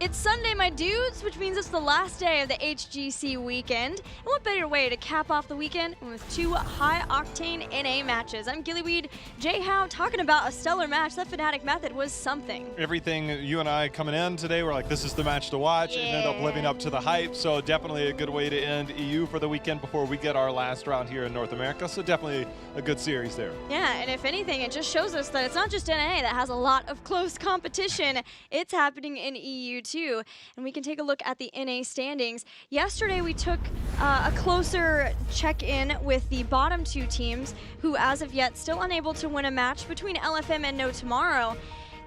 It's Sunday, my dudes, which means it's the last day of the HGC weekend. And what better way to cap off the weekend than with two high-octane NA matches? I'm Gillyweed J. Howe talking about a stellar match. That Fnatic method was something. Everything you and I coming in today, we're like, this is the match to watch. Yeah. It ended up living up to the hype, so definitely a good way to end EU for the weekend before we get our last round here in North America. So definitely a good series there. Yeah, and if anything, it just shows us that it's not just NA that has a lot of close competition. It's happening in EU too. And we can take a look at the NA standings. Yesterday we took a closer check-in with the bottom two teams who as of yet still unable to win a match between LFM and No Tomorrow.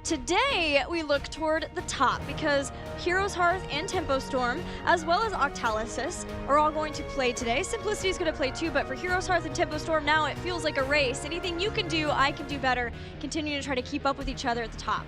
Today, we look toward the top because Heroes Hearth and Tempo Storm, as well as Octalysis, are all going to play today. Simplicity is going to play too, but for Heroes Hearth and Tempo Storm now, it feels like a race. Anything you can do, I can do better. Continue to try to keep up with each other at the top.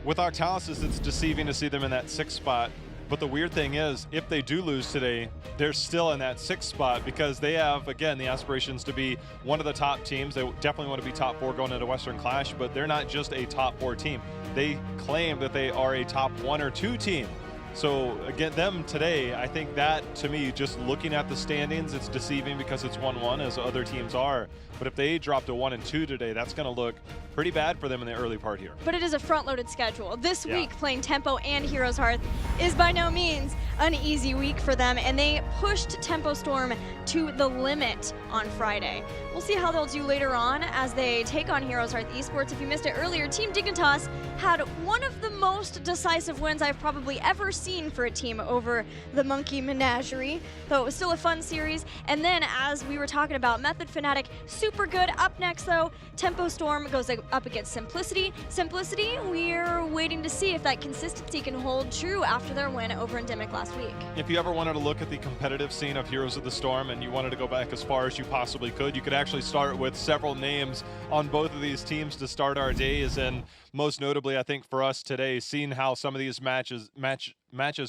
With Octalysis, it's deceiving to see them in that 6th spot. But the weird thing is, if they do lose today, they're still in that 6th spot because they have, again, the aspirations to be one of the top teams. They definitely want to be top 4 going into Western Clash, but they're not just a top 4 team. They claim that they are a top 1 or 2 team. So again, them today, I think that, to me, just looking at the standings, it's deceiving because it's 1-1 as other teams are. But if they dropped to 1 and 2 today, that's going to look pretty bad for them in the early part here. But it is a front-loaded schedule. This week, playing Tempo and Heroes Hearth is by no means an easy week for them, and they pushed Tempo Storm to the limit on Friday. We'll see how they'll do later on as they take on Heroes Hearth Esports. If you missed it earlier, Team Dignitas had one of the most decisive wins I've probably ever seen for a team over the Monkey Menagerie, though it was still a fun series. And then, as we were talking about, Method Fnatic, super good. Up next, though, Tempo Storm goes up against Simplicity. Simplicity, we're waiting to see if that consistency can hold true after their win over Endemic last week. If you ever wanted to look at the competitive scene of Heroes of the Storm and you wanted to go back as far as you possibly could, you could actually start with several names on both of these teams to start our days. And most notably, I think for us today, seeing how some of these matches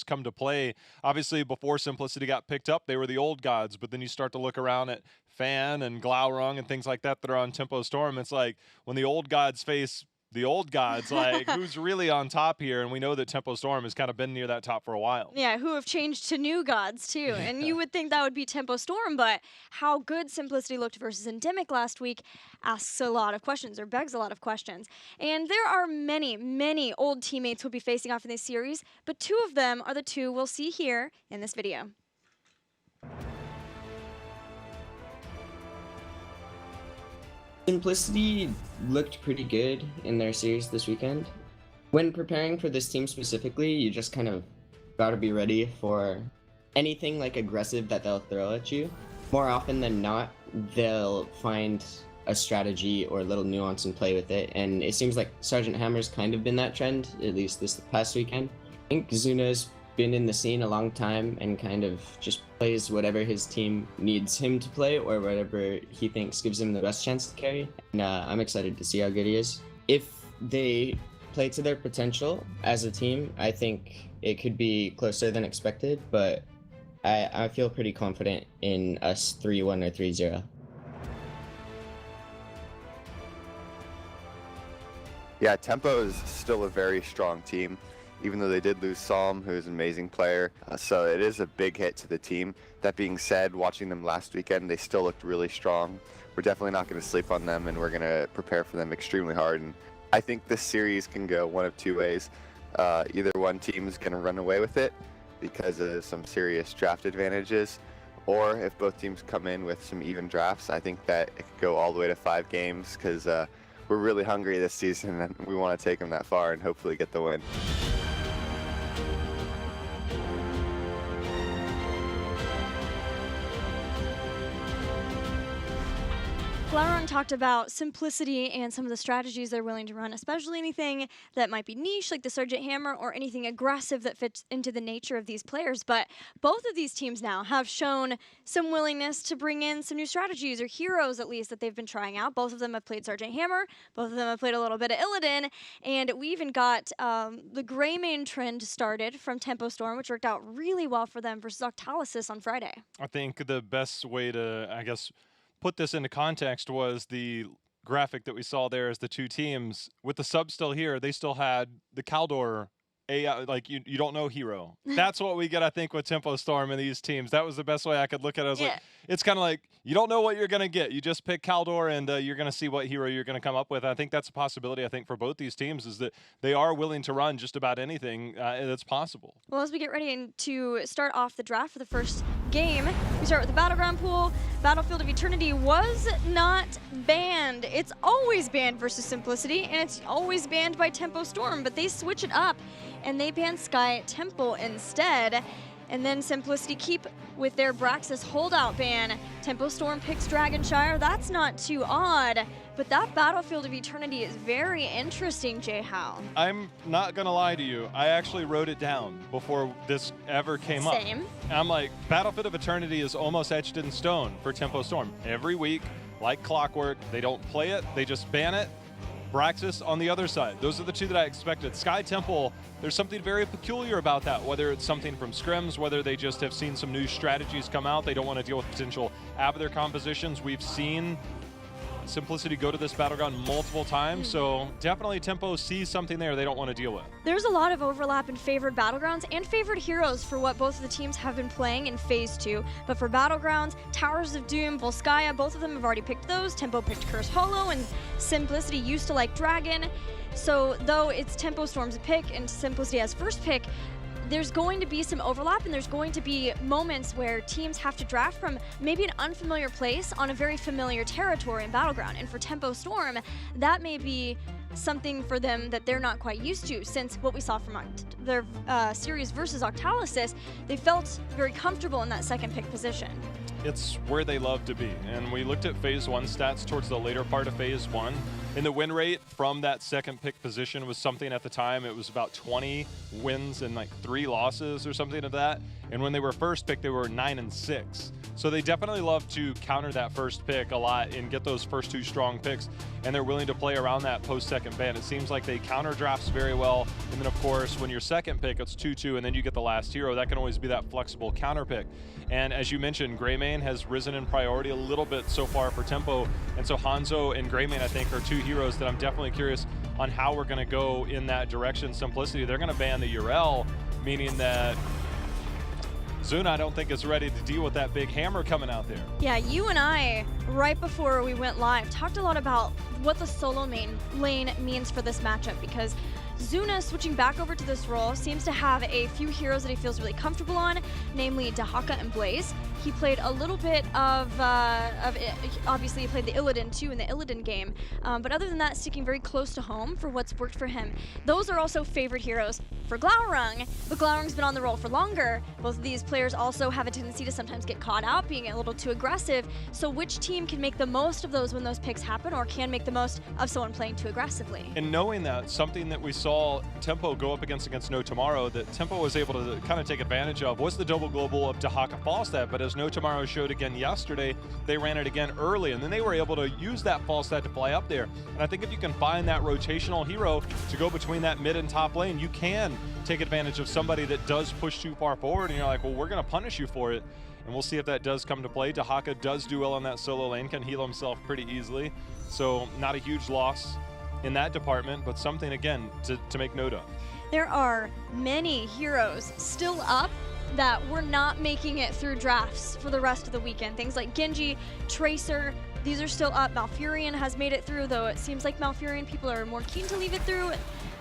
come to play. Obviously, before Simplicity got picked up, they were the old gods, but then you start to look around at Fan and Glaurung and things like that that are on Tempo Storm. It's like when the old gods face the old gods, like who's really on top here? And we know that Tempo Storm has kind of been near that top for a while. Yeah, who have changed to new gods too. And you would think that would be Tempo Storm, but how good Simplicity looked versus Endemic last week asks a lot of questions, or begs a lot of questions. And there are many, many old teammates we'll be facing off in this series, but two of them are the two we'll see here in this video. Simplicity looked pretty good in their series this weekend. When preparing for this team specifically, you just kind of gotta be ready for anything like aggressive that they'll throw at you. More often than not, they'll find a strategy or a little nuance and play with it, and it seems like Sergeant Hammer's kind of been that trend, at least this past weekend. I think Zuna's been in the scene a long time and kind of just plays whatever his team needs him to play or whatever he thinks gives him the best chance to carry. And I'm excited to see how good he is. If they play to their potential as a team, I think it could be closer than expected, but I feel pretty confident in us 3-1 or 3-0. Yeah, Tempo is still a very strong team, even though they did lose Psalm, who is an amazing player. So it is a big hit to the team. That being said, watching them last weekend, they still looked really strong. We're definitely not going to sleep on them, and we're going to prepare for them extremely hard. And I think this series can go one of two ways. Either one team is going to run away with it because of some serious draft advantages, or if both teams come in with some even drafts, I think that it could go all the way to 5 games because we're really hungry this season, and we want to take them that far and hopefully get the win. Glaurung talked about Simplicity and some of the strategies they're willing to run, especially anything that might be niche, like the Sergeant Hammer, or anything aggressive that fits into the nature of these players. But both of these teams now have shown some willingness to bring in some new strategies, or heroes at least, that they've been trying out. Both of them have played Sergeant Hammer, both of them have played a little bit of Illidan, and we even got the Greymane trend started from Tempo Storm, which worked out really well for them versus Octalysis on Friday. I think the best way to, I guess, put this into context was the graphic that we saw there as the two teams. With the sub still here, they still had the Kaldor like you don't know hero. That's what we get, I think, with Tempo Storm and these teams. That was the best way I could look at it. I was like, it's kind of like you don't know what you're going to get. You just pick Kaldor and you're going to see what hero you're going to come up with. I think that's a possibility, I think, for both these teams is that they are willing to run just about anything that's possible. Well, as we get ready to start off the draft for the first game, we start with the Battleground pool. Battlefield of Eternity was not banned. It's always banned versus Simplicity, and it's always banned by Tempo Storm, but they switch it up and they ban Sky Temple instead. And then Simplicity keep with their Braxis holdout ban. Tempo Storm picks Dragonshire. That's not too odd, but that Battlefield of Eternity is very interesting, Jay Howe. I'm not going to lie to you. I actually wrote it down before this ever came up. Same. I'm like, Battlefield of Eternity is almost etched in stone for Tempo Storm. Every week, like clockwork, they don't play it, they just ban it. Braxis on the other side. Those are the two that I expected. Sky Temple, there's something very peculiar about that, whether it's something from scrims, whether they just have seen some new strategies come out. They don't want to deal with potential Abathur compositions. We've seen Simplicity go to this battleground multiple times, so definitely Tempo sees something there they don't want to deal with. There's a lot of overlap in favored battlegrounds and favored heroes for what both of the teams have been playing in Phase 2. But for battlegrounds, Towers of Doom, Volskaya, both of them have already picked those. Tempo picked Curse Hollow, and Simplicity used to like Dragon. So though it's Tempo Storm's pick and Simplicity has first pick, there's going to be some overlap, and there's going to be moments where teams have to draft from maybe an unfamiliar place on a very familiar territory in Battleground. And for Tempo Storm, that may be something for them that they're not quite used to, since what we saw from their series versus Octalysis, they felt very comfortable in that second pick position. It's where they love to be. And we looked at Phase 1 stats towards the later part of Phase 1. And the win rate from that second pick position was something at the time, it was about 20 wins and like 3 losses or something of that. And when they were first picked, they were 9-6. So they definitely love to counter that first pick a lot and get those first 2 strong picks. And they're willing to play around that post-second ban. It seems like they counter drafts very well. And then of course, when your second pick, it's 2-2, and then you get the last hero. That can always be that flexible counter pick. And as you mentioned, Greymane has risen in priority a little bit so far for Tempo. And so Hanzo and Greymane, I think, are 2 heroes that I'm definitely curious on how we're going to go in that direction. Simplicity, they're going to ban the Urel, meaning that Zuna, I don't think, is ready to deal with that big hammer coming out there. Yeah, you and I, right before we went live, talked a lot about what the solo lane means for this matchup, because Zuna switching back over to this role seems to have a few heroes that he feels really comfortable on, namely Dahaka and Blaze. He played a little bit of obviously he played the Illidan too in the Illidan game, but other than that, sticking very close to home for what's worked for him. Those are also favorite heroes for Glaurung, but Glaurung's been on the roll for longer. Both of these players also have a tendency to sometimes get caught out being a little too aggressive, so which team can make the most of those when those picks happen, or can make the most of someone playing too aggressively? And knowing that, something that we saw Tempo go up against No Tomorrow that Tempo was able to kind of take advantage of was the double global of Dahaka Falstad, but as No Tomorrow showed again yesterday, they ran it again early, and then they were able to use that Falstad to fly up there. And I think if you can find that rotational hero to go between that mid and top lane, you can take advantage of somebody that does push too far forward, and you're like, well, we're going to punish you for it. And we'll see if that does come to play. Dahaka does do well on that solo lane, can heal himself pretty easily, so not a huge loss in that department, but something, again, to make note of. There are many heroes still up that were not making it through drafts for the rest of the weekend. Things like Genji, Tracer, these are still up. Malfurion has made it through, though it seems like Malfurion people are more keen to leave it through.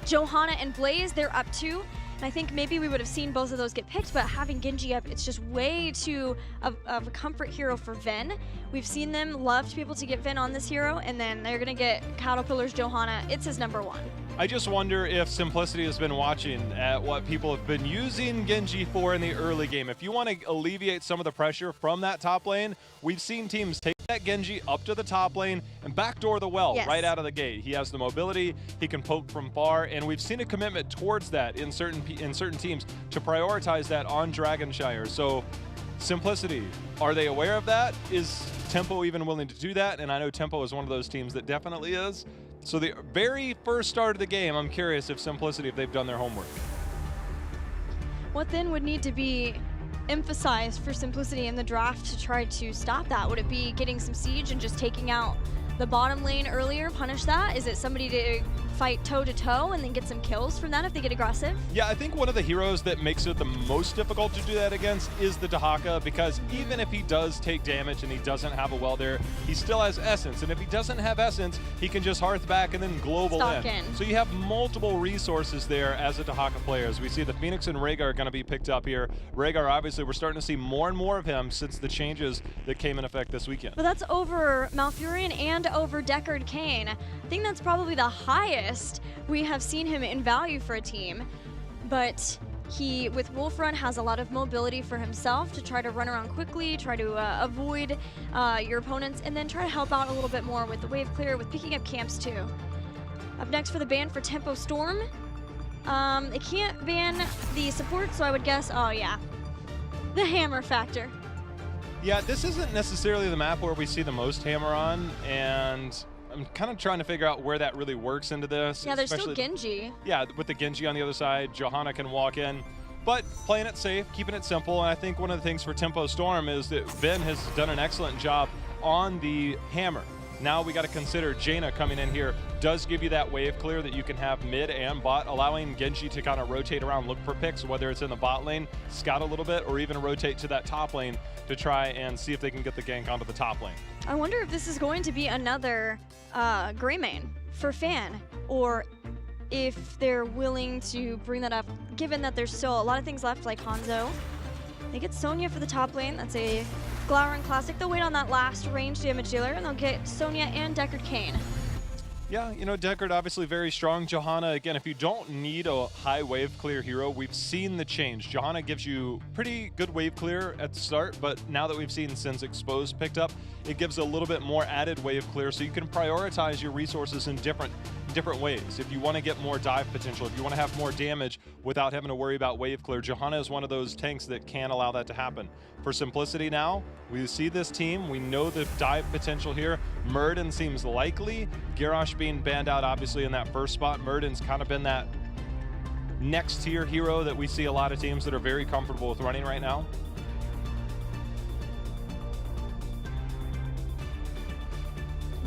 Johanna and Blaze, they're up too. And I think maybe we would have seen both of those get picked, but having Genji up, it's just way too of a comfort hero for Ven. We've seen them love to be able to get Ven on this hero, and then they're going to get Caterpillar's Johanna. It's his #1. I just wonder if Simplicity has been watching at what people have been using Genji for in the early game. If you want to alleviate some of the pressure from that top lane, we've seen teams take that Genji up to the top lane and backdoor the well right out of the gate. He has the mobility, he can poke from far, and we've seen a commitment towards that in certain teams to prioritize that on Dragonshire. So Simplicity, are they aware of that? Is Tempo even willing to do that? And I know Tempo is one of those teams that definitely is. So the very first start of the game, I'm curious if Simplicity, if they've done their homework. What then would need to be emphasized for Simplicity in the draft to try to stop that? Would it be getting some siege and just taking out the bottom lane earlier, punish that? Is it somebody to fight toe-to-toe and then get some kills from that if they get aggressive. Yeah, I think one of the heroes that makes it the most difficult to do that against is the Dahaka, because even if he does take damage and he doesn't have a well there, he still has Essence. And if he doesn't have Essence, he can just Hearth back and then global in. So you have multiple resources there as a Dahaka player. As we see, the Phoenix and Rhaegar are going to be picked up here. Rhaegar, obviously, we're starting to see more and more of him since the changes that came in effect this weekend. But that's over Malfurion and over Deckard Cain. I think that's probably the highest we have seen him in value for a team. But he, with Wolf Run, has a lot of mobility for himself to try to run around quickly, try to avoid your opponents, and then try to help out a little bit more with the wave clear, with picking up camps too. Up next for the ban for Tempo Storm. They can't ban the support, so I would guess, oh yeah, the hammer factor. Yeah, this isn't necessarily the map where we see the most hammer on, and I'm kind of trying to figure out where that really works into this. Yeah, there's still Genji. Yeah, with the Genji on the other side, Johanna can walk in. But playing it safe, keeping it simple, and I think one of the things for Tempo Storm is that Ben has done an excellent job on the hammer. Now we got to consider Jaina coming in here does give you that wave clear that you can have mid and bot, allowing Genji to kind of rotate around, look for picks, whether it's in the bot lane, scout a little bit, or even rotate to that top lane to try and see if they can get the gank onto the top lane. I wonder if this is going to be another Grey main for Fan, or if they're willing to bring that up, given that there's still a lot of things left, like Hanzo. They get Sonya for the top lane. That's a Glowron Classic. They'll wait on that last range damage dealer, and they'll get Sonya and Deckard Cain. Yeah, you know, Deckard obviously very strong. Johanna, again, if you don't need a high wave clear hero, we've seen the change. Johanna gives you pretty good wave clear at the start, but now that we've seen Sin's Exposed picked up, it gives a little bit more added wave clear, so you can prioritize your resources in different ways. If you want to get more dive potential, if you want to have more damage without having to worry about wave clear, Johanna is one of those tanks that can allow that to happen. For simplicity now, we see this team, we know the dive potential here. Muradin seems likely. Garrosh being banned out obviously in that first spot. Muradin's kind of been that next tier hero that we see a lot of teams that are very comfortable with running right now.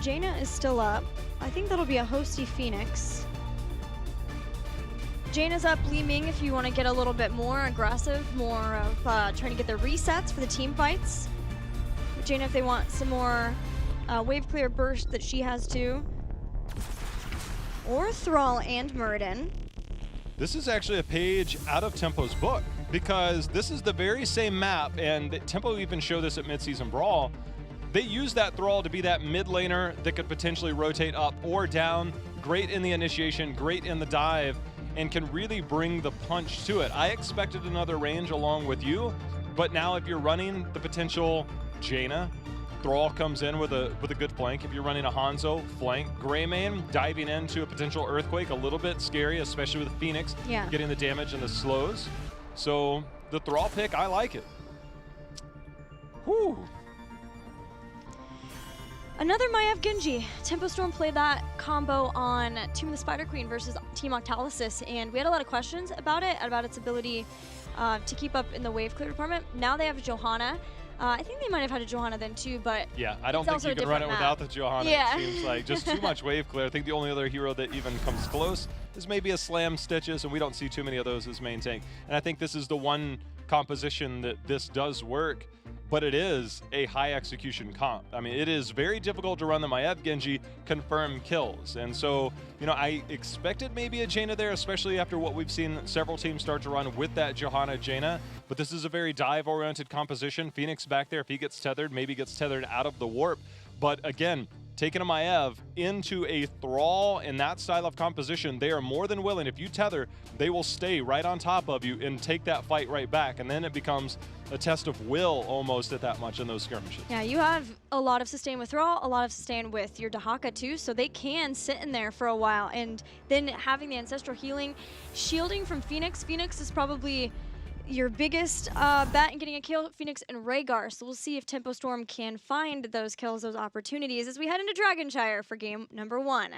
Jaina is still up. I think that'll be a Hosty Phoenix. Jaina's up, Li Ming if you want to get a little bit more aggressive, more of trying to get the resets for the team fights. Jaina if they want some more wave clear burst that she has too. Or Thrall and Muradin. This is actually a page out of Tempo's book, because this is the very same map, and Tempo even showed this at Midseason Brawl. They use that Thrall to be that mid laner that could potentially rotate up or down. Great in the initiation, great in the dive, and can really bring the punch to it. I expected another range along with you, but now if you're running the potential Jaina, Thrall comes in with a good flank. If you're running a Hanzo, flank. Greymane diving into a potential Earthquake, a little bit scary, especially with Phoenix, getting the damage and the slows. So the Thrall pick, I like it. Whew. Another Maiev Genji. Tempo Storm played that combo on Tomb of the Spider Queen versus Team Octalysis, and we had a lot of questions about it, about its ability to keep up in the wave clear department. Now they have Johanna. I think they might have had a Johanna then too, but yeah, I don't think you can run it without the Johanna. Yeah. It seems like just too much wave clear. I think the only other hero that even comes close is maybe a Slam Stitches, and we don't see too many of those as main tank. And I think this is the one composition that this does work, but it is a high execution comp. I mean, it is very difficult to run the Maiev Genji confirm kills. And so, you know, I expected maybe a Jaina there, especially after what we've seen several teams start to run with that Johanna Jaina. But this is a very dive-oriented composition. Phoenix back there, if he gets tethered, maybe gets tethered out of the warp. But again, taking a Maiev into a Thrall in that style of composition, they are more than willing. If you tether, they will stay right on top of you and take that fight right back. And then it becomes a test of will almost at that much in those skirmishes. Yeah, you have a lot of sustain with Thrall, a lot of sustain with your Dahaka too, so they can sit in there for a while. And then having the Ancestral Healing, shielding from Phoenix. Phoenix is probably your biggest bet in getting a kill, Phoenix and Rhaegar. So we'll see if Tempo Storm can find those kills, those opportunities as we head into Dragonshire for game number 1.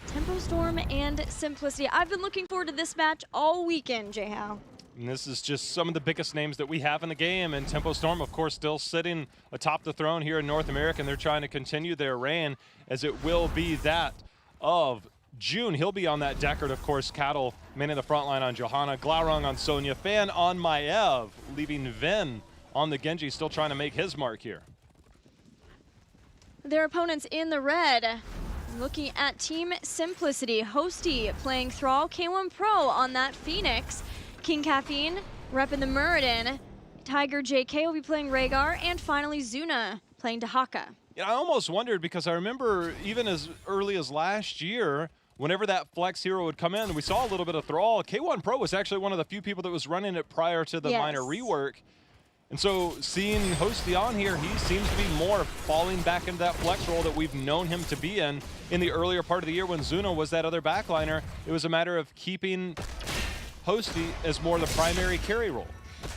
Tempo Storm and Simplicity. I've been looking forward to this match all weekend, J-How. And this is just some of the biggest names that we have in the game, and Tempo Storm, of course, still sitting atop the throne here in North America, and they're trying to continue their reign, as it will be that of June, he'll be on that Deckard, of course. Cattle manning the front line on Johanna. Glaurung on Sonya. Fan on Maev, leaving Ven on the Genji, still trying to make his mark here. Their opponents in the red, looking at Team Simplicity. Hosty playing Thrall, K1 Pro on that Phoenix. King Caffeine repping the Muradin. Tiger JK will be playing Rhaegar, and finally Zuna playing Dahaka. Yeah, I almost wondered, because I remember even as early as last year, whenever that flex hero would come in, we saw a little bit of Thrall. K1 Pro was actually one of the few people that was running it prior to the minor rework. And so seeing Hosty on here, he seems to be more falling back into that flex role that we've known him to be in the earlier part of the year when Zuna was that other backliner. It was a matter of keeping Hosty as more the primary carry role.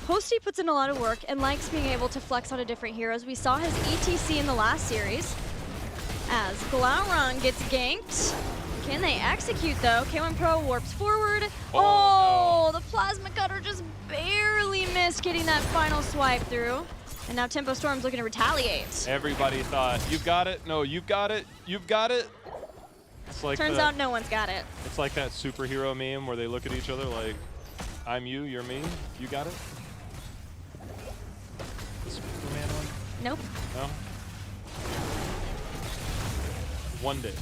Hosty puts in a lot of work and likes being able to flex onto different heroes. We saw his ETC in the last series as Glaurung gets ganked. Can they execute though? K1 Pro warps forward. Oh, no. The Plasma Cutter just barely missed getting that final swipe through. And now Tempo Storm's looking to retaliate. Everybody thought, you've got it. No, you've got it. You've got it. It's like Turns out no one's got it. It's like that superhero meme where they look at each other like, I'm you, you're me, you got it? The Superman one? Nope. No? One day.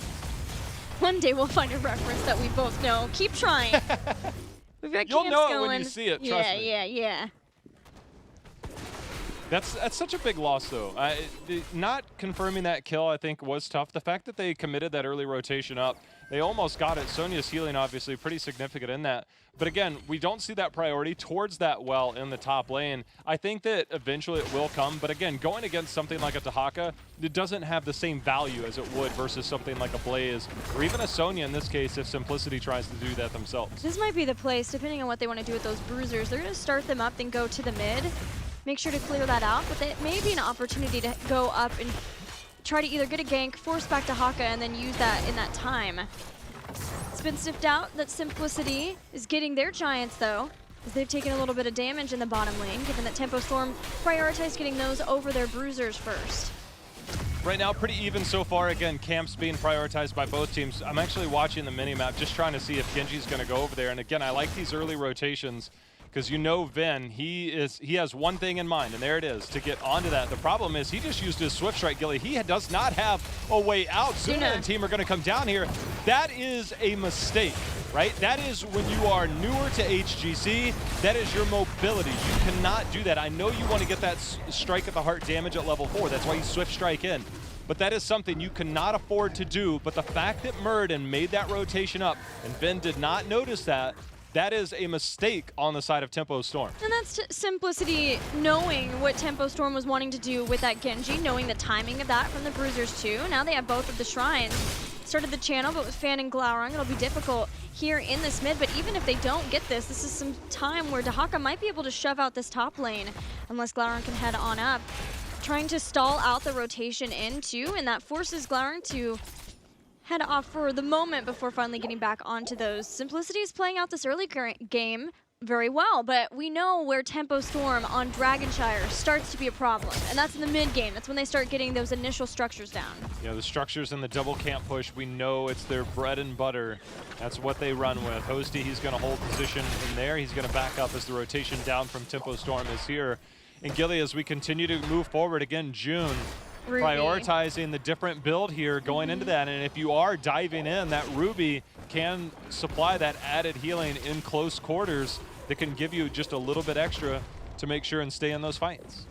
One day we'll find a reference that we both know. Keep trying. We've got You'll camps know it going. when you see it, trust me. Yeah. That's such a big loss, though. Not confirming that kill, I think, was tough. The fact that they committed that early rotation up, they almost got it. Sonya's healing, obviously, pretty significant in that. But again, we don't see that priority towards that well in the top lane. I think that eventually it will come. But again, going against something like a Dahaka, it doesn't have the same value as it would versus something like a Blaze, or even a Sonya in this case, if Simplicity tries to do that themselves. This might be the place, depending on what they want to do with those bruisers. They're going to start them up, then go to the mid. Make sure to clear that out, but it may be an opportunity to go up and try to either get a gank, force back to Haka, and then use that in that time. It's been sniffed out that Simplicity is getting their Giants, though, as they've taken a little bit of damage in the bottom lane, given that Tempo Storm prioritized getting those over their bruisers first. Right now, pretty even so far. Again, camps being prioritized by both teams. I'm actually watching the mini-map, just trying to see if Genji's going to go over there. And again, I like these early rotations, because you know Ven, he has one thing in mind, and there it is, to get onto that. The problem is he just used his Swift Strike, Gilly. He does not have a way out. Zuna and team are going to come down here. That is a mistake, right? That is when you are newer to HGC. That is your mobility. You cannot do that. I know you want to get that strike at the heart damage at level 4. That's why you Swift Strike in. But that is something you cannot afford to do. But the fact that Muradin made that rotation up and Ven did not notice that, that is a mistake on the side of Tempo Storm. And that's Simplicity knowing what Tempo Storm was wanting to do with that Genji, knowing the timing of that from the Bruisers too. Now they have both of the Shrines. Started the channel, but with Fan and Glaurung, it'll be difficult here in this mid. But even if they don't get this, this is some time where Dahaka might be able to shove out this top lane, unless Glaurung can head on up. Trying to stall out the rotation in too, and that forces Glaurung to head off for the moment before finally getting back onto those. Simplicity is playing out this early game very well, but we know where Tempo Storm on Dragonshire starts to be a problem, and that's in the mid game. That's when they start getting those initial structures down. Yeah, the structures and the double camp push, we know it's their bread and butter. That's what they run with. Hosty, he's going to hold position in there. He's going to back up as the rotation down from Tempo Storm is here. And Gilly, as we continue to move forward, again, June, Ruby. Prioritizing the different build here going into that. And if you are diving in, that Ruby can supply that added healing in close quarters that can give you just a little bit extra to make sure and stay in those fights.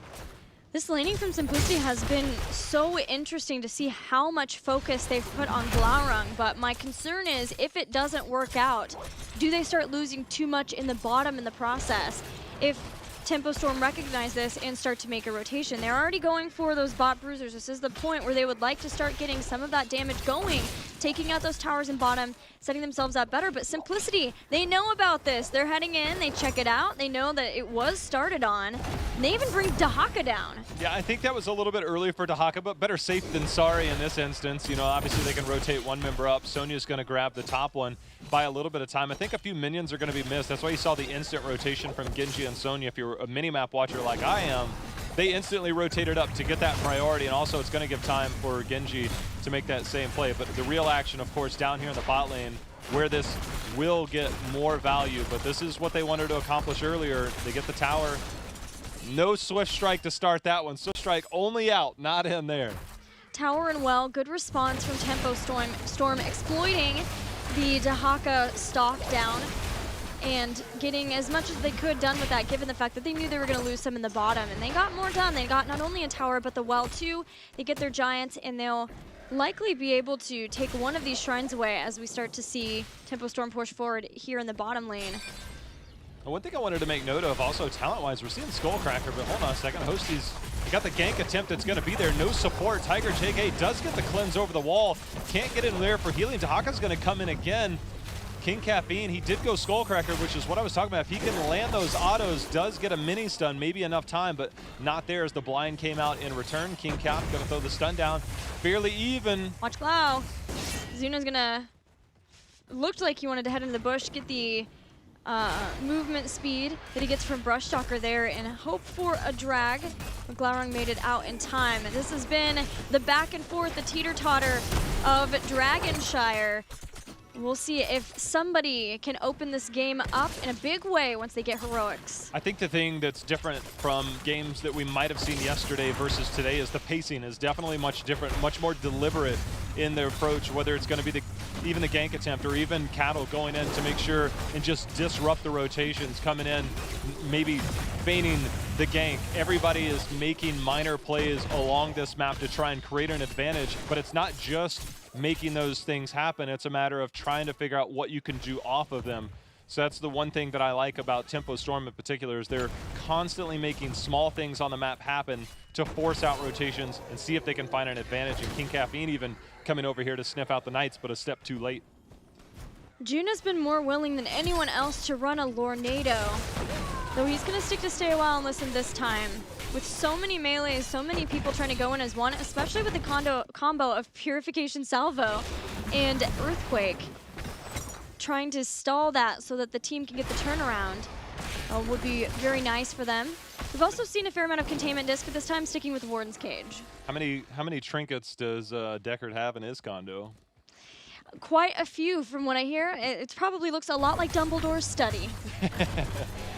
This laning from Simplicity has been so interesting to see how much focus they've put on Glaurung, but my concern is if it doesn't work out, do they start losing too much in the bottom in the process? If Tempo Storm recognize this and start to make a rotation. They're already going for those bot bruisers. This is the point where they would like to start getting some of that damage going, taking out those towers in bottom, setting themselves up better. But Simplicity, they know about this. They're heading in, they check it out, they know that it was started on, and they even bring Dahaka down. Yeah, I think that was a little bit early for Dahaka, but better safe than sorry in this instance. You know, obviously they can rotate one member up. Sonya's going to grab the top one by a little bit of time. I think a few minions are going to be missed. That's why you saw the instant rotation from Genji and Sonya. If you're a mini-map watcher like I am, they instantly rotated up to get that priority, and also it's going to give time for Genji to make that same play. But the real action, of course, down here in the bot lane, where this will get more value, but this is what they wanted to accomplish earlier. They get the tower. No Swift Strike to start that one. Swift Strike only out, not in there. Tower and well, good response from Tempo Storm exploiting the Dahaka stalk down and getting as much as they could done with that, given the fact that they knew they were going to lose some in the bottom. And they got more done. They got not only a tower, but the well too. They get their giants, and they'll likely be able to take one of these shrines away as we start to see Tempo Storm push forward here in the bottom lane. One thing I wanted to make note of also talent-wise, we're seeing Skullcracker, but hold on a second. Hosties, he got the gank attempt that's going to be there. No support. Tiger JK does get the cleanse over the wall. Can't get in there for healing. Dahaka's going to come in again. King Caffeine, he did go Skullcracker, which is what I was talking about. If he can land those autos, does get a mini stun, maybe enough time, but not there as the blind came out in return. King Cap going to throw the stun down. Fairly even. Watch Glau. Zuna's going to... Looked like he wanted to head into the bush, get the movement speed that he gets from Brushstalker there and hope for a drag. But Glaurung made it out in time. And this has been the back and forth, the teeter-totter of Dragonshire. We'll see if somebody can open this game up in a big way once they get heroics. I think the thing that's different from games that we might have seen yesterday versus today is the pacing is definitely much different, much more deliberate in their approach, whether it's going to be even the gank attempt or even Cattle going in to make sure and just disrupt the rotations, coming in, maybe feigning the gank. Everybody is making minor plays along this map to try and create an advantage, but it's not just making those things happen. It's a matter of trying to figure out what you can do off of them. So that's the one thing that I like about Tempo Storm in particular, is they're constantly making small things on the map happen to force out rotations and see if they can find an advantage. And King Caffeine even coming over here to sniff out the Knights, but a step too late. Juna's been more willing than anyone else to run a Lornado, though he's going to stick to stay a while and listen this time. With so many melees, so many people trying to go in as one, especially with the combo of Purification Salvo and Earthquake, trying to stall that so that the team can get the turnaround would be very nice for them. We've also seen a fair amount of Containment Disc, but this time sticking with Warden's Cage. How many trinkets does Deckard have in his condo? Quite a few from what I hear. It probably looks a lot like Dumbledore's study.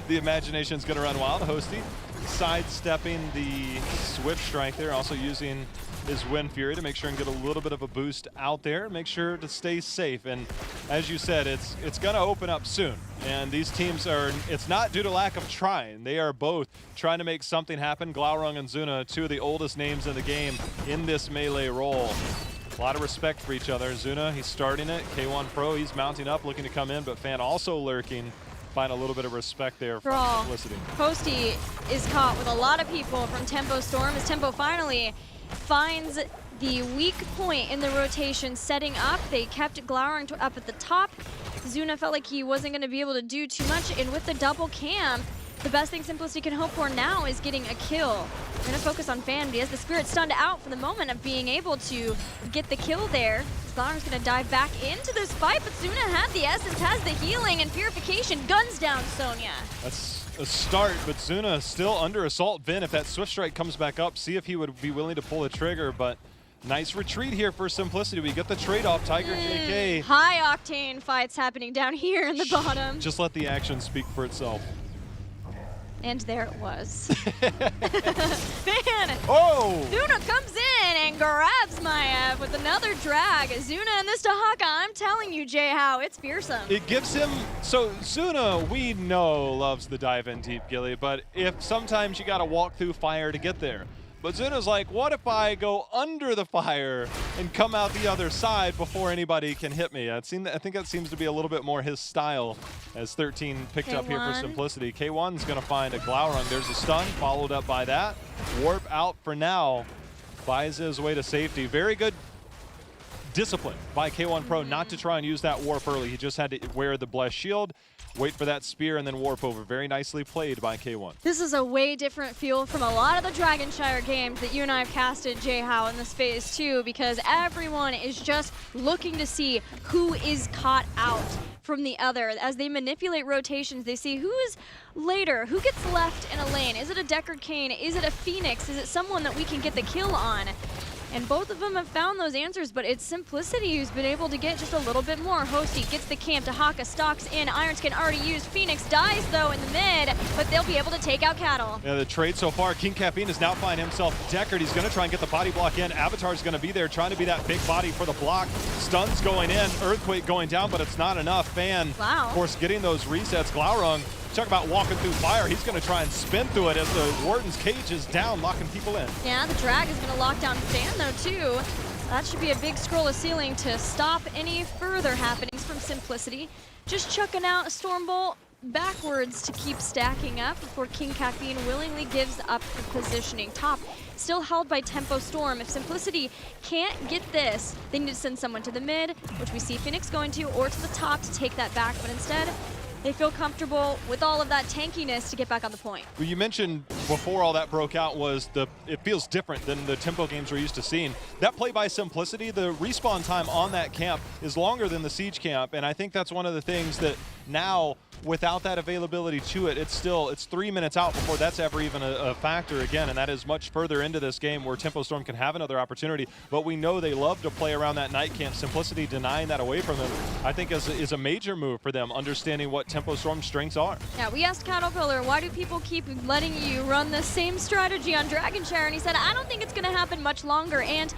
The imagination's going to run wild. Hosty sidestepping the Swift Strike there, also using his Wind Fury to make sure and get a little bit of a boost out there, make sure to stay safe. And as you said, it's going to open up soon. And these teams are, it's not due to lack of trying. They are both trying to make something happen. Glaurung and Zuna, two of the oldest names in the game in this melee role. A lot of respect for each other. Zuna, he's starting it. K1 Pro, he's mounting up, looking to come in, but Fan also lurking. Find a little bit of respect there from Simplicity. Posty is caught with a lot of people from Tempo Storm as Tempo finally finds the weak point in the rotation setting up. They kept Glaurung up at the top. Zuna felt like he wasn't going to be able to do too much, and with the double camp, the best thing Simplicity can hope for now is getting a kill. We're going to focus on Fan, but he has the Spirit stunned out for the moment of being able to get the kill there. Glaurung's going to dive back into this fight, but Zuna had the essence, has the healing, and Purification guns down Sonya. That's a start, but Zuna still under assault. Vin, if that Swift Strike comes back up, see if he would be willing to pull the trigger, but nice retreat here for Simplicity. We get the trade-off. Tiger JK. High-octane fights happening down here in the bottom. Just let the action speak for itself. And there it was. Man, oh! Zuna comes in and grabs Maiev with another drag. Zuna and this Dahaka, I'm telling you, Jay-How, it's fearsome. It gives him, so Zuna, we know, loves the dive in deep, Gilly, but if sometimes you gotta walk through fire to get there. But Zuna's like, what if I go under the fire and come out the other side before anybody can hit me? I think that seems to be a little bit more his style, as 13 picked up here for Simplicity. K1's going to find a Glaurung. There's a stun, followed up by that. Warp out for now. Buys his way to safety. Very good discipline by K1 Pro not to try and use that warp early. He just had to wear the Blessed Shield, wait for that spear, and then warp over. Very nicely played by K1. This is a way different feel from a lot of the Dragonshire games that you and I have casted, Jay-How, in this phase too, because everyone is just looking to see who is caught out. from the other. As they manipulate rotations, they see who is later, who gets left in a lane. Is it a Deckard Cain? Is it a Phoenix? Is it someone that we can get the kill on? And both of them have found those answers, but it's Simplicity who's been able to get just a little bit more. Hosty gets the camp to Haka, stalks in, Iron Skin already used. Phoenix dies though in the mid, but they'll be able to take out Cattle. Yeah, the trade so far, King Caffeine is now finding himself Deckard. He's going to try and get the body block in. Avatar's going to be there trying to be that big body for the block. Stuns going in, Earthquake going down, but it's not enough. Fan, Wow. of course, getting those resets. Glaurung, talk about walking through fire. He's going to try and spin through it as the Warden's cage is down, locking people in. Yeah, the drag is going to lock down Fan though too. That should be a big scroll of ceiling to stop any further happenings from Simplicity. Just chucking out a Storm Bolt backwards to keep stacking up before King Caffeine willingly gives up the positioning. Top still held by Tempo Storm. If Simplicity can't get this, they need to send someone to the mid, which we see Phoenix going to, or to the top to take that back, but instead they feel comfortable with all of that tankiness to get back on the point. Well, you mentioned before all that broke out was it feels different than the tempo games we're used to seeing. That play by Simplicity, the respawn time on that camp is longer than the siege camp, and I think that's one of the things that now, without that availability to it, it's 3 minutes out before that's ever even a factor again, and that is much further into this game where Tempo Storm can have another opportunity, but we know they love to play around that night camp. Simplicity denying that away from them, I think is a major move for them, understanding what Tempo Storm's strengths are. Yeah, we asked Caterpillar, why do people keep letting you run the same strategy on Dragon Share? And he said, I don't think it's going to happen much longer. And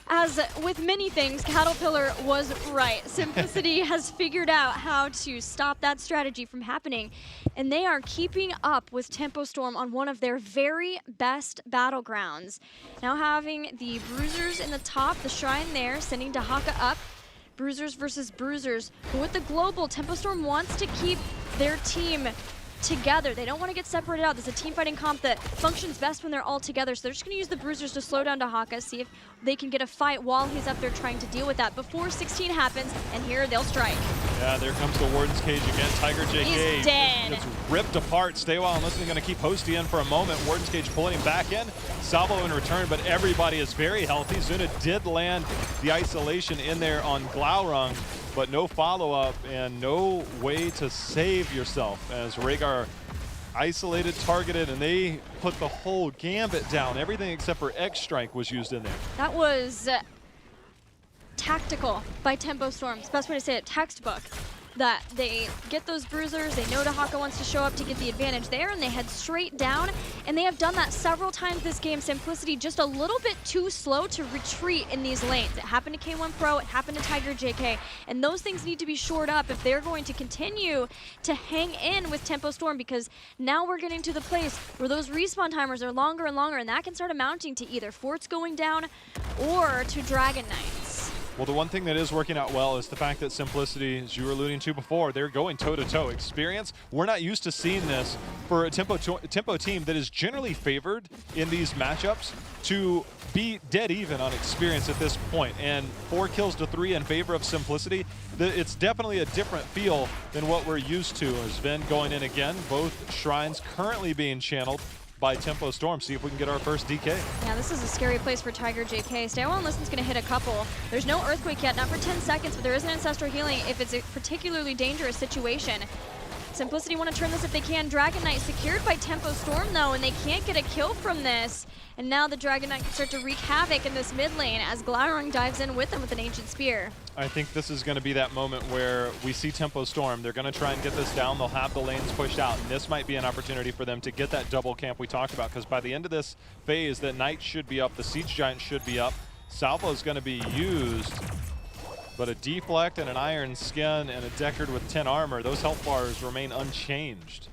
as with many things, Caterpillar was right. Simplicity has figured out how to stop that strategy from happening, and they are keeping up with Tempo Storm on one of their very best battlegrounds. Now having the Bruisers in the top, the Shrine there, sending Dahaka up. Bruisers versus Bruisers, but with the global, Tempo Storm wants to keep their team together. They don't want to get separated out. There's a team fighting comp that functions best when they're all together, so they're just going to use the Bruisers to slow down Dahaka, see if they can get a fight while he's up there trying to deal with that before 16 happens, and here they'll strike. Yeah, there comes the Warden's cage again. Tiger JK He's dead. It's ripped apart. Stay Wild and Listen going to keep Hosty in for a moment. Warden's cage pulling him back in. Salvo in return, but everybody is very healthy. Zuna did land the isolation in there on Glaurung, but no follow-up and no way to save yourself as Rhaegar isolated, targeted, and they put the whole gambit down. Everything except for X-Strike was used in there. That was tactical by Tempo Storm. It's the best way to say it, textbook. That they get those Bruisers, they know Dahaka wants to show up to get the advantage there, and they head straight down, and they have done that several times this game. Simplicity just a little bit too slow to retreat in these lanes. It happened to K1 Pro, it happened to Tiger JK, and those things need to be shored up if they're going to continue to hang in with Tempo Storm, because now we're getting to the place where those respawn timers are longer and longer, and that can start amounting to either forts going down or to Dragon Knights. Well, the one thing that is working out well is the fact that Simplicity, as you were alluding to before, they're going toe-to-toe. Experience, we're not used to seeing this for a tempo team that is generally favored in these matchups to be dead even on experience at this point. And 4 kills to 3 in favor of Simplicity, it's definitely a different feel than what we're used to. As Sven going in again, both Shrines currently being channeled by Tempo Storm. See if we can get our first DK. Yeah, this is a scary place for Tiger JK. Stay Well and Listen's going to hit a couple. There's no Earthquake yet, not for 10 seconds, but there is an Ancestral Healing if it's a particularly dangerous situation. Simplicity want to turn this if they can. Dragon Knight secured by Tempo Storm though, and they can't get a kill from this. And now the Dragon Knight can start to wreak havoc in this mid lane as Glaurung dives in with them with an Ancient Spear. I think this is going to be that moment where we see Tempo Storm. They're going to try and get this down. They'll have the lanes pushed out, and this might be an opportunity for them to get that double camp we talked about, because by the end of this phase, the Knight should be up, the Siege Giant should be up. Salvo is going to be used, but a Deflect and an Iron Skin and a Deckard with 10 armor, those health bars remain unchanged.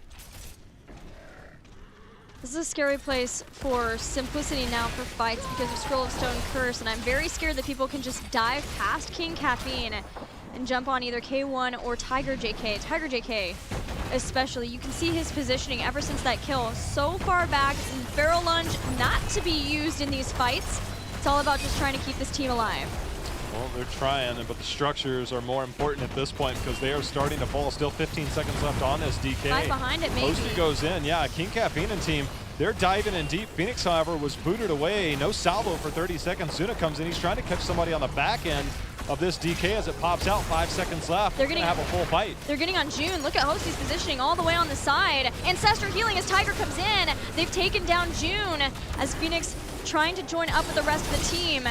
This is a scary place for Simplicity now for fights because of Scroll of Stone Curse, and I'm very scared that people can just dive past King Caffeine and jump on either K1 or Tiger JK. Tiger JK especially, you can see his positioning ever since that kill. So far back, Barrel Lunge not to be used in these fights. It's all about just trying to keep this team alive. Well, they're trying, but the structures are more important at this point because they are starting to fall. Still 15 seconds left on this DK. Right behind it, maybe. Hosty goes in. Yeah, King Caffeine and team, they're diving in deep. Phoenix, however, was booted away. No salvo for 30 seconds. Zuna comes in. He's trying to catch somebody on the back end. of this DK as it pops out. 5 seconds left. They're going to getting- have a full fight. They're getting on June. Look at Hosty's positioning all the way on the side. Ancestral healing as Tiger comes in. They've taken down June as Phoenix trying to join up with the rest of the team.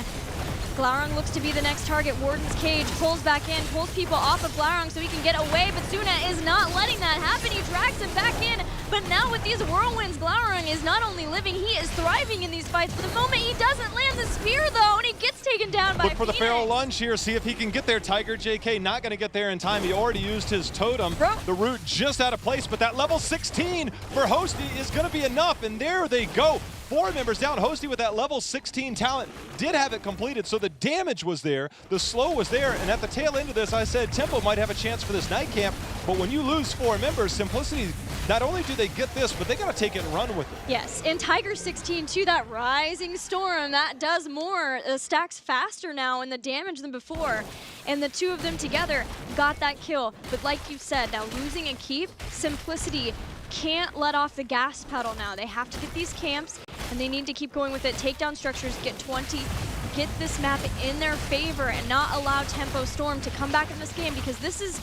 Glaurung looks to be the next target. Warden's Cage pulls back in, pulls people off of Glaurung so he can get away, but Suna is not letting that happen. He drags him back in, but now with these whirlwinds, Glaurung is not only living, he is thriving in these fights. For the moment, he doesn't land the spear though, and he gets taken down by Look for the Phoenix. Feral Lunge here, see if he can get there. Tiger JK not going to get there in time. He already used his totem. Bro. The root just out of place, but that level 16 for Hosty is going to be enough, and there they go. 4 members down. Hosty with that level 16 talent did have it completed, so the damage was there, the slow was there, and at the tail end of this, I said Tempo might have a chance for this night camp, but when you lose 4 members, Simplicity, not only do they get this, but they got to take it and run with it. Yes, and Tiger 16 too, that Rising Storm, that does more, stacks faster now in the damage than before. And the two of them together got that kill. But like you said, now losing a keep, Simplicity can't let off the gas pedal now. They have to get these camps, and they need to keep going with it. Take down structures, get 20, get this map in their favor, and not allow Tempo Storm to come back in this game, because this is,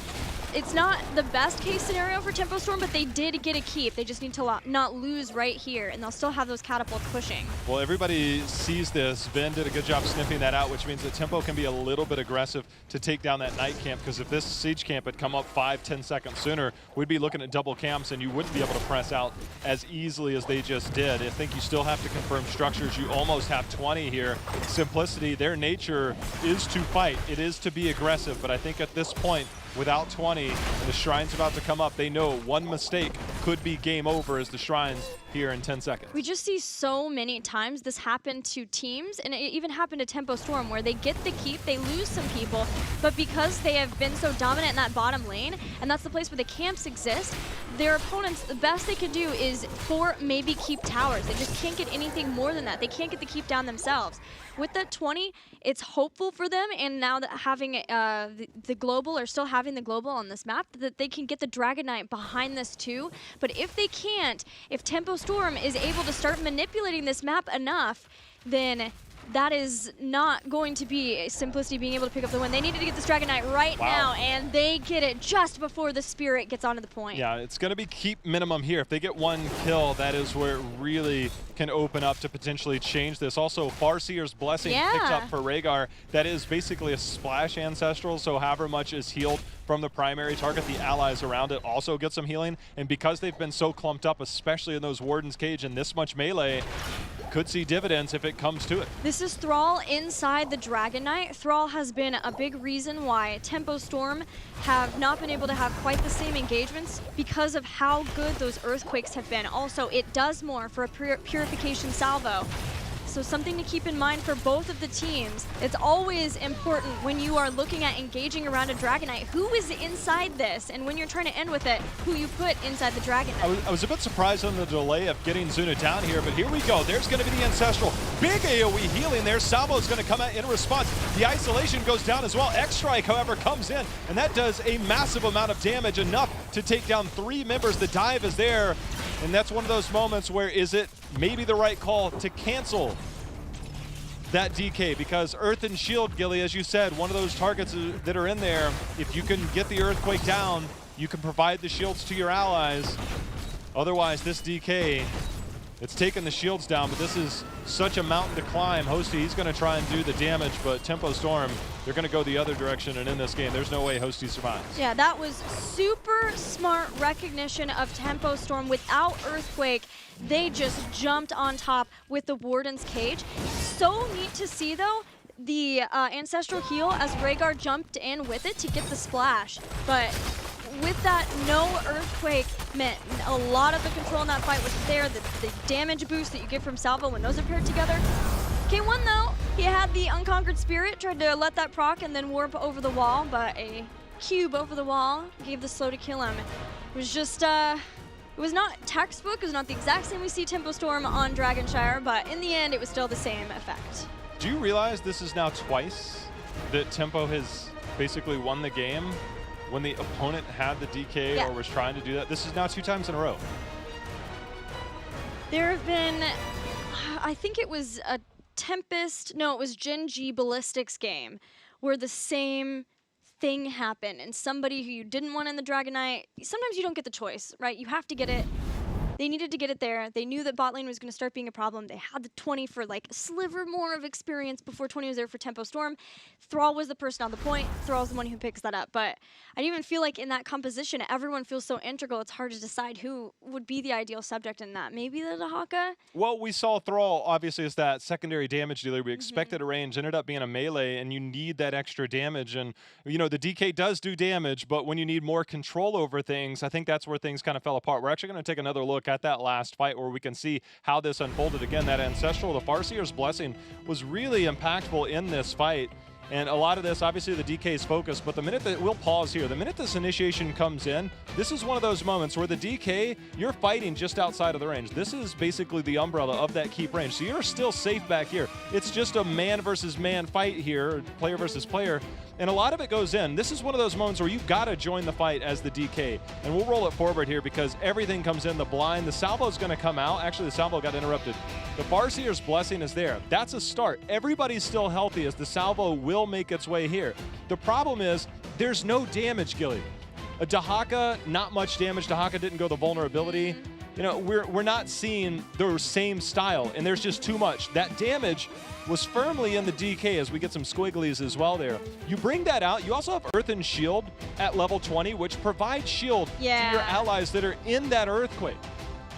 it's not the best case scenario for Tempo Storm, but they did get a keep. They just need to not lose right here, and they'll still have those catapults pushing. Well, everybody sees this. Ben did a good job sniffing that out, which means that Tempo can be a little bit aggressive to take down that night camp, because if this siege camp had come up 5-10 seconds sooner, we'd be looking at double camps, and you wouldn't be able to press out as easily as they just did. I think you still have to confirm structures. You almost have 20 here. Simplicity, their nature is to fight. It is to be aggressive, but I think at this point, without 20, and the Shrine's about to come up, they know one mistake could be game over as the Shrine's here in 10 seconds. We just see so many times this happen to teams, and it even happened to Tempo Storm, where they get the keep, they lose some people, but because they have been so dominant in that bottom lane, and that's the place where the camps exist, their opponents, the best they can do is 4, maybe keep towers. They just can't get anything more than that. They can't get the keep down themselves. With that 20, it's hopeful for them, and now that having the global, or still having the global on this map, that they can get the Dragon Knight behind this too. But if they can't, if Tempo Storm is able to start manipulating this map enough, then that is not going to be Simplicity being able to pick up the win. They needed to get this Dragon Knight right now, and they get it just before the Spirit gets onto the point. Yeah, it's going to be keep minimum here. If they get 1 kill, that is where it really can open up to potentially change this. Also, Farseer's Blessing picked up for Rhaegar. That is basically a splash ancestral, so however much is healed from the primary target, the allies around it also get some healing. And because they've been so clumped up, especially in those Warden's Cage and this much melee, could see dividends if it comes to it. This is Thrall inside the Dragon Knight. Thrall has been a big reason why Tempo Storm have not been able to have quite the same engagements, because of how good those Earthquakes have been. Also, it does more for a purification salvo. So something to keep in mind for both of the teams. It's always important when you are looking at engaging around a Dragon Knight, who is inside this, and when you're trying to end with it, who you put inside the Dragon Knight. I was a bit surprised on the delay of getting Zuna down here, but here we go. There's going to be the Ancestral. Big AoE healing there. Salvo's going to come out in response. The isolation goes down as well. X-Strike, however, comes in, and that does a massive amount of damage, enough to take down 3 members. The dive is there, and that's one of those moments where is it maybe the right call to cancel that DK, because Earth and Shield, Gilly, as you said, one of those targets that are in there, if you can get the Earthquake down, you can provide the shields to your allies. Otherwise, this DK, it's taken the shields down, but this is such a mountain to climb. Hosty, he's going to try and do the damage, but Tempo Storm, they're going to go the other direction, and in this game, there's no way Hosty survives. Yeah, that was super smart recognition of Tempo Storm. Without Earthquake, they just jumped on top with the Warden's Cage. So neat to see, though, the Ancestral Heal as Rhaegar jumped in with it to get the splash. But with that no Earthquake meant a lot of the control in that fight was there. The damage boost that you get from Salvo when those are paired together. K1, though, he had the Unconquered Spirit, tried to let that proc and then warp over the wall, but a cube over the wall gave the slow to kill him. It was just, it was not textbook, it was not the exact same we see Tempo Storm on Dragonshire, but in the end, it was still the same effect. Do you realize this is now twice that Tempo has basically won the game when the opponent had the DK or was trying to do that? This is now 2 times in a row. There have been, I think it was a Tempest, no, it was Gen G Ballistics game where the same thing happened and somebody who you didn't want in the Dragon Knight, sometimes you don't get the choice, right? You have to get it. They needed to get it there. They knew that bot lane was going to start being a problem. They had the 20 for like a sliver more of experience before 20 was there for Tempo Storm. Thrall was the person on the point. Thrall's the one who picks that up. But I even feel like in that composition, everyone feels so integral, it's hard to decide who would be the ideal subject in that. Maybe the Dahaka? Well, we saw Thrall, obviously, as that secondary damage dealer. We expected a range, ended up being a melee, and you need that extra damage. And, you know, the DK does do damage, but when you need more control over things, I think that's where things kind of fell apart. We're actually going to take another look at that last fight where we can see how this unfolded. Again, that Ancestral, the Farseer's Blessing, was really impactful in this fight. And a lot of this, obviously, the DK's focus, but the minute that, we'll pause here, the minute this initiation comes in, this is one of those moments where the DK, you're fighting just outside of the range. This is basically the umbrella of that keep range. So you're still safe back here. It's just a man versus man fight here, player versus player. And a lot of it goes in. This is one of those moments where you've got to join the fight as the DK. And we'll roll it forward here because everything comes in. The blind, the salvo's going to come out. Actually, the salvo got interrupted. The Farseer's Blessing is there. That's a start. Everybody's still healthy as the salvo will make its way here. The problem is there's no damage, Gilly. A Dahaka, not much damage. Dahaka didn't go the vulnerability. You know, we're not seeing the same style, and there's just too much. That damage was firmly in the DK as we get some squigglies as well there. You bring that out. You also have Earthen Shield at level 20, which provides shield to your allies that are in that earthquake.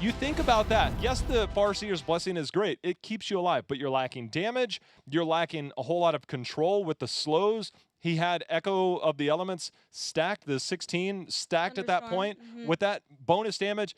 You think about that. Yes, the Farseer's Blessing is great. It keeps you alive, but you're lacking damage. You're lacking a whole lot of control with the slows. He had Echo of the Elements stacked, the 16 stacked at that point with that bonus damage.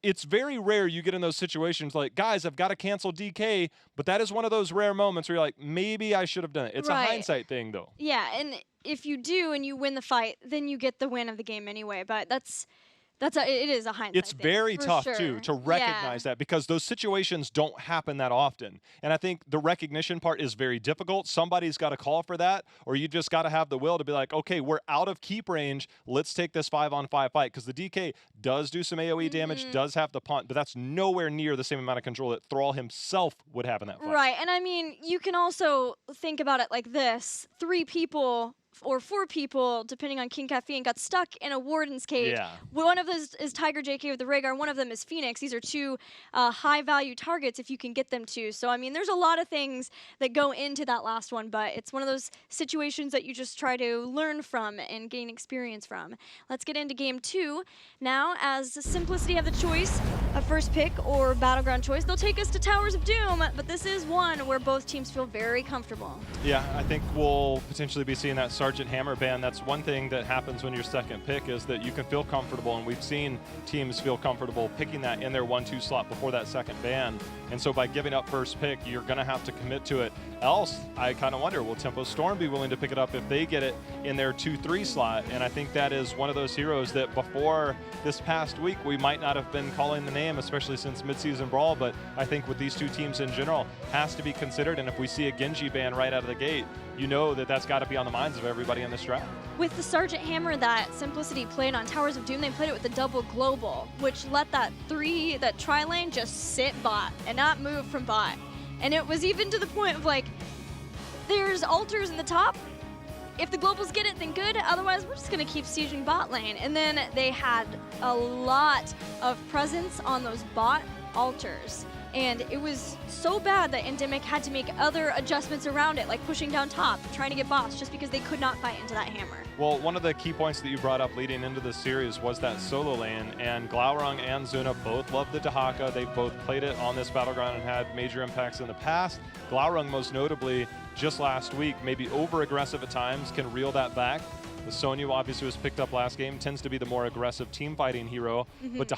It's very rare you get in those situations like, guys, I've got to cancel DK, but that is one of those rare moments where you're like, maybe I should have done it. It's a hindsight thing, though. Yeah, and if you do and you win the fight, then you get the win of the game anyway, but it is a hindsight It's thing, very tough, sure. too, to recognize that because those situations don't happen that often. And I think the recognition part is very difficult. Somebody's got to call for that, or you just got to have the will to be like, okay, we're out of keep range. Let's take this 5-on-5 fight because the DK does do some AoE damage, does have the punt, but that's nowhere near the same amount of control that Thrall himself would have in that fight. Right, and I mean, you can also think about it like this. 3 people or 4 people, depending on King Caffeine, got stuck in a Warden's cage. Yeah. One of those is Tiger JK with the Rhaegar, one of them is Phoenix. These are 2 high-value targets if you can get them to. So, I mean, there's a lot of things that go into that last one, but it's one of those situations that you just try to learn from and gain experience from. Let's get into game 2. Now, as Simplicity have the choice of first pick or Battleground choice, they'll take us to Towers of Doom, but this is one where both teams feel very comfortable. Yeah, I think we'll potentially be seeing that Sergeant Hammer ban. That's one thing that happens when your second pick is that you can feel comfortable, and we've seen teams feel comfortable picking that in their 1-2 slot before that second ban. And so by giving up first pick, you're going to have to commit to it. Else, I kind of wonder, will Tempo Storm be willing to pick it up if they get it in their 2-3 slot? And I think that is one of those heroes that before this past week, we might not have been calling the name, especially since midseason brawl, but I think with these 2 teams in general, has to be considered. And if we see a Genji ban right out of the gate, you know that that's got to be on the minds of everybody in this draft. With the Sergeant Hammer that Simplicity played on Towers of Doom, they played it with the double global, which let that tri-lane just sit bot and not move from bot. And it was even to the point of like, there's altars in the top. If the globals get it, then good. Otherwise, we're just going to keep sieging bot lane. And then they had a lot of presence on those bot altars. And it was so bad that Endemic had to make other adjustments around it, like pushing down top, trying to get boss, just because they could not fight into that hammer. Well, one of the key points that you brought up leading into the series was that solo lane, and Glaurung and Zuna both love the Dahaka. They've both played it on this battleground and had major impacts in the past. Glaurung, most notably, just last week, maybe over-aggressive at times, can reel that back. The Sonya obviously was picked up last game, tends to be the more aggressive team fighting hero, but